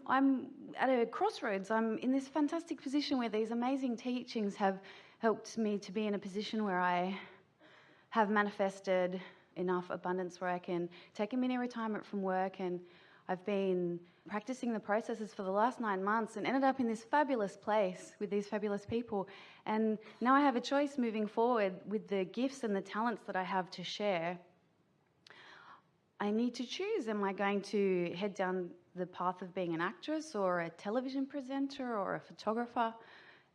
I'm at a crossroads. I'm in this fantastic position where these amazing teachings have helped me to be in a position where I have manifested enough abundance where I can take a mini retirement from work, and I've been practicing the processes for the last 9 months and ended up in this fabulous place with these fabulous people. And now I have a choice moving forward with the gifts and the talents that I have to share. I need to choose, am I going to head down the path of being an actress or a television presenter or a photographer?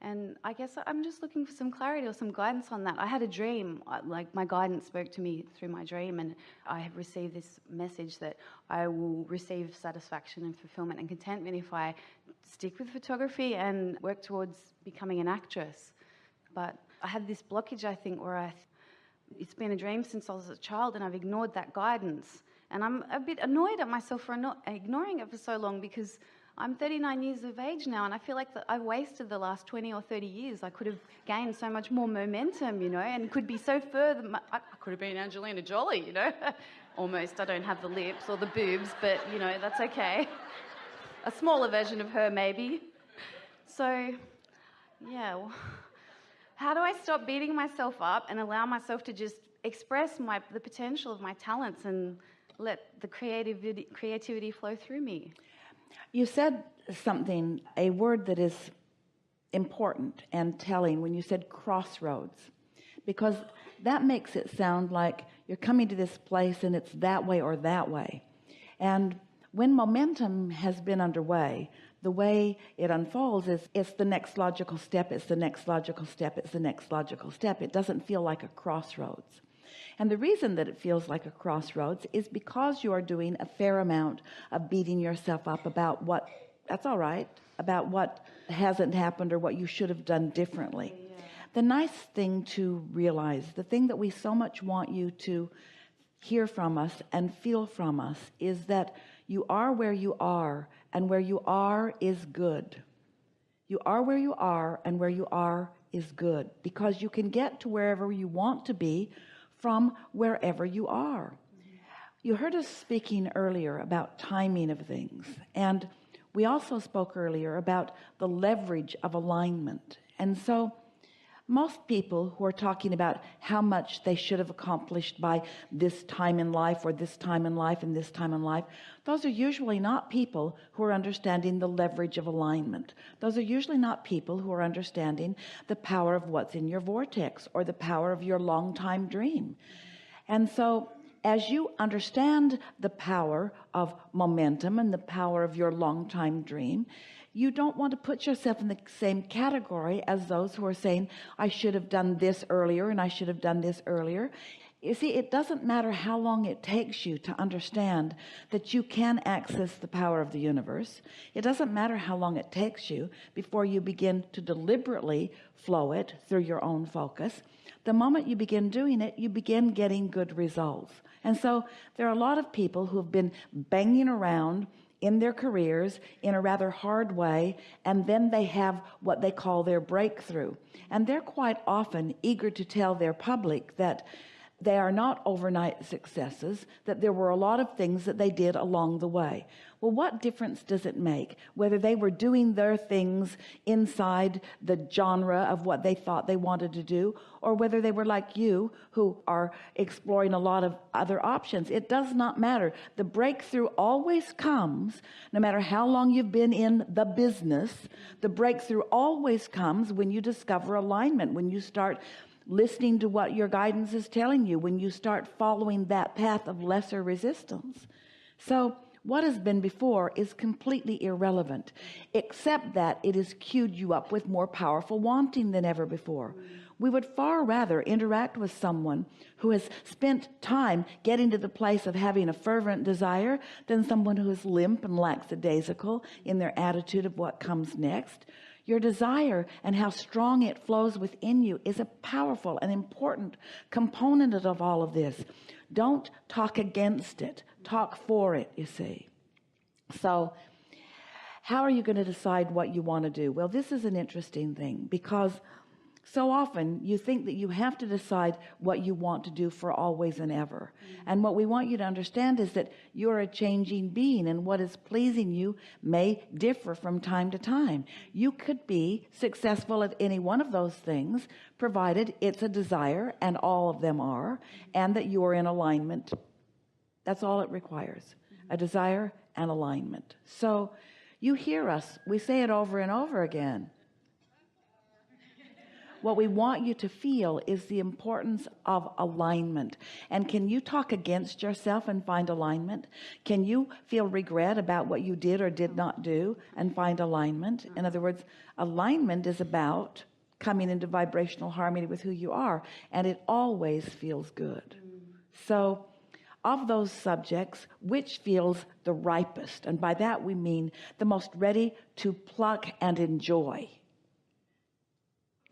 And I guess I'm just looking for some clarity or some guidance on that. I had a dream, like my guidance spoke to me through my dream, and I have received this message that I will receive satisfaction and fulfillment and contentment if I stick with photography and work towards becoming an actress. But I had this blockage, I think, where it's been a dream since I was a child, and I've ignored that guidance. And I'm a bit annoyed at myself for not ignoring it for so long, because I'm 39 years of age now, and I feel like I've wasted the last 20 or 30 years. I could have gained so much more momentum, and could be so further. I could have been Angelina Jolie, Almost. I don't have the lips or the boobs, but, that's okay. A smaller version of her, maybe. So, yeah. How do I stop beating myself up and allow myself to just express the potential of my talents and let the creativity flow through me? You said something, a word that is important and telling when you said crossroads, because that makes it sound like you're coming to this place and it's that way or that way. And when momentum has been underway, the way it unfolds is it's the next logical step, it's the next logical step, it's the next logical step. It doesn't feel like a crossroads. And the reason that it feels like a crossroads is because you are doing a fair amount of beating yourself up about that's all right, about what hasn't happened or what you should have done differently. Yeah. The nice thing to realize, the thing that we so much want you to hear from us and feel from us, is that you are where you are, and where you are is good. You are where you are, and where you are is good, because you can get to wherever you want to be from wherever you are. You heard us speaking earlier about timing of things, and we also spoke earlier about the leverage of alignment. And so most people who are talking about how much they should have accomplished by this time in life, or this time in life and this time in life, those are usually not people who are understanding the leverage of alignment. Those are usually not people who are understanding the power of what's in your vortex, or the power of your long time dream. And so as you understand the power of momentum and the power of your long time dream, you don't want to put yourself in the same category as those who are saying, I should have done this earlier and I should have done this earlier. You see, it doesn't matter how long it takes you to understand that you can access the power of the universe. It doesn't matter how long it takes you before you begin to deliberately flow it through your own focus. The moment you begin doing it, you begin getting good results. And so there are a lot of people who have been banging around in their careers in a rather hard way, and then they have what they call their breakthrough. And they're quite often eager to tell their public that they are not overnight successes, that there were a lot of things that they did along the way. Well, what difference does it make whether they were doing their things inside the genre of what they thought they wanted to do, or whether they were like you, who are exploring a lot of other options? It does not matter. The breakthrough always comes, no matter how long you've been in the business. The breakthrough always comes when you discover alignment, when you start listening to what your guidance is telling you, when you start following that path of lesser resistance. So what has been before is completely irrelevant, except that it has cued you up with more powerful wanting than ever before. We would far rather interact with someone who has spent time getting to the place of having a fervent desire than someone who is limp and lackadaisical in their attitude of what comes next. Your desire and how strong it flows within you is a powerful and important component of all of this. Don't talk against it. Talk for it, you see. So how are you going to decide what you want to do? Well, this is an interesting thing, because So often you think that you have to decide what you want to do for always and ever. And what we want you to understand is that you're a changing being, and what is pleasing you may differ from time to time. You could be successful at any one of those things, provided it's a desire, and all of them are, and that you're in alignment. That's all it requires, a desire and alignment. So you hear us, we say it over and over again. What we want you to feel is the importance of alignment. And can you talk against yourself and find alignment? Can you feel regret about what you did or did not do and find alignment? In other words, alignment is about coming into vibrational harmony with who you are, and it always feels good. So of those subjects, which feels the ripest? And by that we mean the most ready to pluck and enjoy.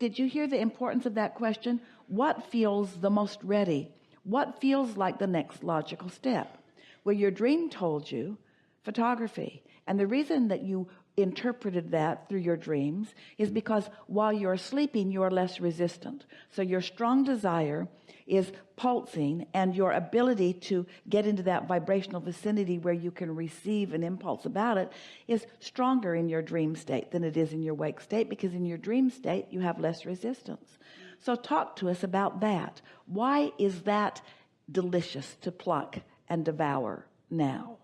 Did you hear the importance of that question? What feels the most ready? What feels like the next logical step? Well, your dream told you photography. And the reason that you interpreted that through your dreams is because while you're sleeping, you're less resistant. So your strong desire is pulsing, and your ability to get into that vibrational vicinity where you can receive an impulse about it is stronger in your dream state than it is in your wake state, because in your dream state you have less resistance. So talk to us about that. Why is that delicious to pluck and devour now?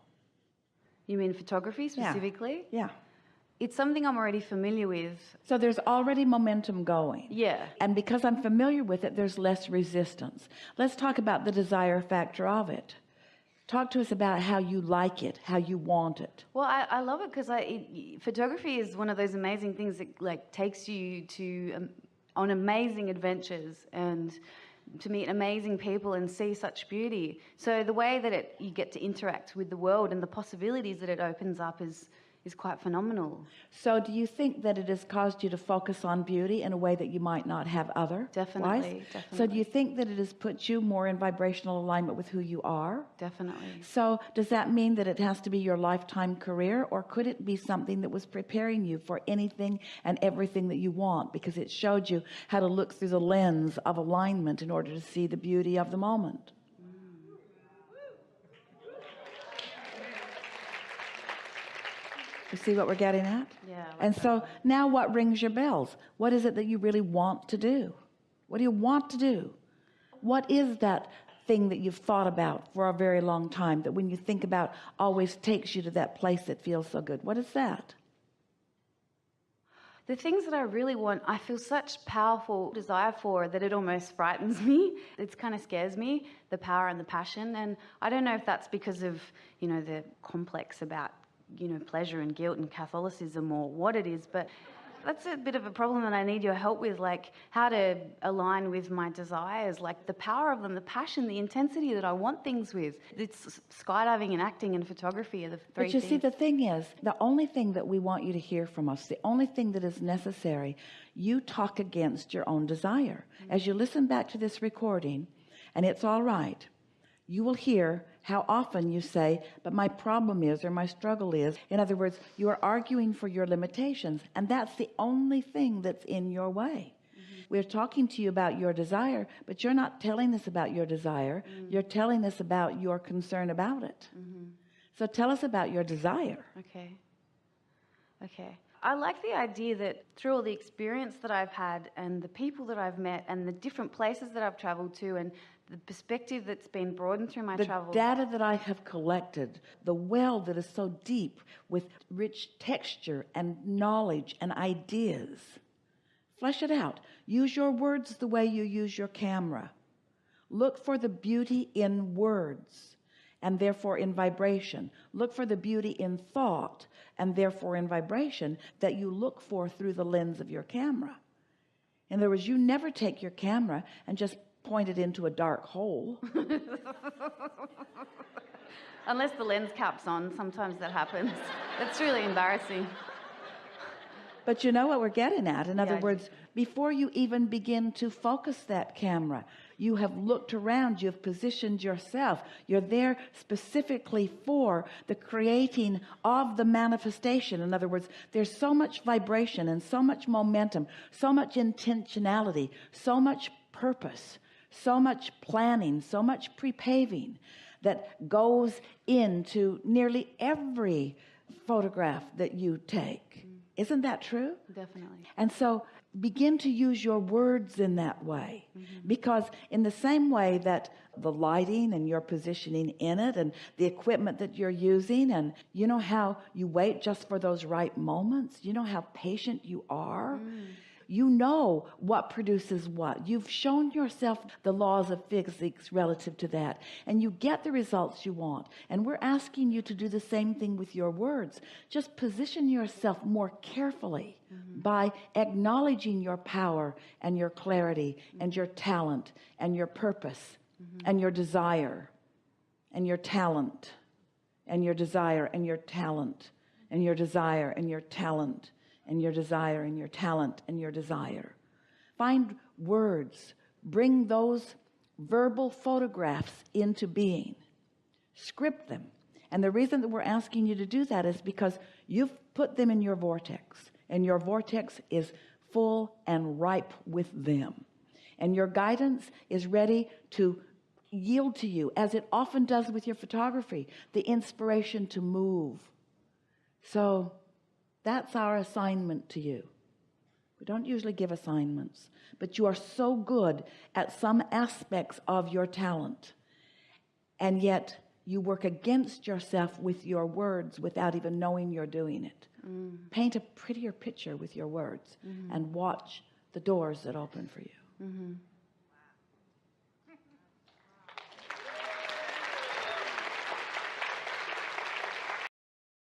You mean photography specifically? Yeah. It's something I'm already familiar with. So there's already momentum going. Yeah. And because I'm familiar with it, there's less resistance. Let's talk about the desire factor of it. Talk to us about how you like it, how you want it. Well, I love it because photography is one of those amazing things that takes you to on amazing adventures and to meet amazing people and see such beauty. So the way that you get to interact with the world and the possibilities that it opens up is quite phenomenal. So do you think that it has caused you to focus on beauty in a way that you might not have otherwise? Definitely. So do you think that it has put you more in vibrational alignment with who you are? Definitely. So does that mean that it has to be your lifetime career, or could it be something that was preparing you for anything and everything that you want, because it showed you how to look through the lens of alignment in order to see the beauty of the moment? You see what we're getting at? Yeah. And so now what rings your bells? What is it that you really want to do? What do you want to do? What is that thing that you've thought about for a very long time, that when you think about always takes you to that place that feels so good? What is that? The things that I really want, I feel such powerful desire for that it almost frightens me. It kind of scares me, the power and the passion. And I don't know if that's because of, the complex about pleasure and guilt and Catholicism or what it is, but that's a bit of a problem that I need your help with, like how to align with my desires, like the power of them, the passion, the intensity that I want things with. It's skydiving and acting and photography are the three things. But you see, the thing is, the only thing that we want you to hear from us, the only thing that is necessary, you talk against your own desire. As you listen back to this recording, and it's all right, you will hear how often you say, but my problem is, or my struggle is. In other words, you are arguing for your limitations, and that's the only thing that's in your way. We're talking to you about your desire, but you're not telling us about your desire. You're telling us about your concern about it. So tell us about your desire. Okay. I like the idea that through all the experience that I've had and the people that I've met and the different places that I've traveled to and the perspective that's been broadened through my travels. The data that I have collected, the well that is so deep with rich texture and knowledge and ideas. Flesh it out. Use your words the way you use your camera. Look for the beauty in words and therefore in vibration. Look for the beauty in thought and therefore in vibration that you look for through the lens of your camera. In other words, you never take your camera and just point it into a dark hole. Unless the lens cap's on, sometimes that happens. It's really embarrassing. But you know what we're getting at. In other words, before you even begin to focus that camera, You have looked around. You have positioned yourself. You're there specifically for the creating of the manifestation. In other words, there's so much vibration and so much momentum, so much intentionality, so much purpose, so much planning, so much pre-paving that goes into nearly every photograph that you take. Isn't that true? Definitely. And so begin to use your words in that way, because in the same way that the lighting and your positioning in it and the equipment that you're using, and you know how you wait just for those right moments, you know how patient you are, you know what produces what. You've shown yourself the laws of physics relative to that, and you get the results you want. And we're asking you to do the same thing with your words. Just position yourself more carefully by acknowledging your power and your clarity and your talent and your purpose and your desire and your talent and your desire and your talent and your desire and your talent and your desire and your talent and your desire. Find words. Bring those verbal photographs into being. Script them. And the reason that we're asking you to do that is because you've put them in your vortex. And your vortex is full and ripe with them. And your guidance is ready to yield to you, as it often does with your photography, the inspiration to move. So that's our assignment to you. We don't usually give assignments, but you are so good at some aspects of your talent, and yet you work against yourself with your words without even knowing you're doing it. Paint a prettier picture with your words and watch the doors that open for you.